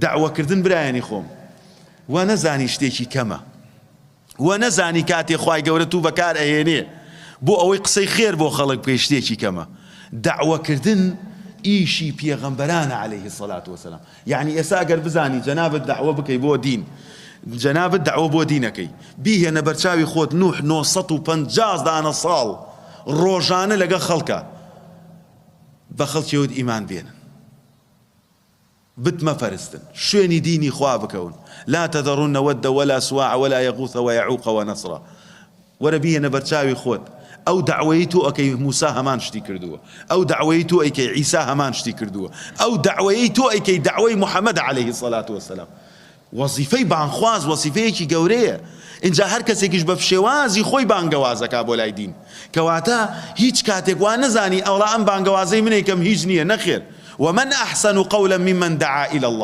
دعوەکردن برایانی خۆم وا نەزانی شتێکی کەمە، وا نەزانی کاتێ خوای گەورە تو بەکار ئەهێنێ بۆ ئەوەی قسەی خێر بۆ خەڵک بکەی شتێکی کەمە. دعوەکردن ئیشی پێغەمبەرانە عەلەیهی سەڵات وەسەلام. یعنی ئێستا ئەگەر بزانی جەنابەت دعوە بکەی بۆ دین، جەنابەت دعوە بۆ دینەکەی، بیهێنە بەرچاوی خۆت 950 دانە ساڵ ڕۆژانە لەگە خەڵکە بە خەڵکیەوت ئیمان بێنن، بتمە پەرستن، شوێنی دینی خوا بکەون. لا تذرون ود ولا سواع ولا يغوث ويعوق ونصرا. وەرە بیهێنە بەرچاوی خۆت ئەو دعوەی تۆ ئەکەی موسا هەمان شتی کردووە، ئەو دعوەی تۆ ئەیکەی عیسا هەمان شتی کردووە، ئەو دعوەی تۆ ئەیکەی دعوەی محەممەد عەلەیهی سەڵات وەسەلام. وەزیفەی بانخواز وەزیفەیەکی گەورەیە. اینجا هەر کەسێکیش بە شێوازی خۆی بانگەوازەکا بۆ لای دین، کەواتە هیچ کاتێک وا نەزانی ئەوڵا ئەم بانگەوازەی منێکم هیچ نییە، نەخێر. ومن أحسن قولا ممن دعا إلى الله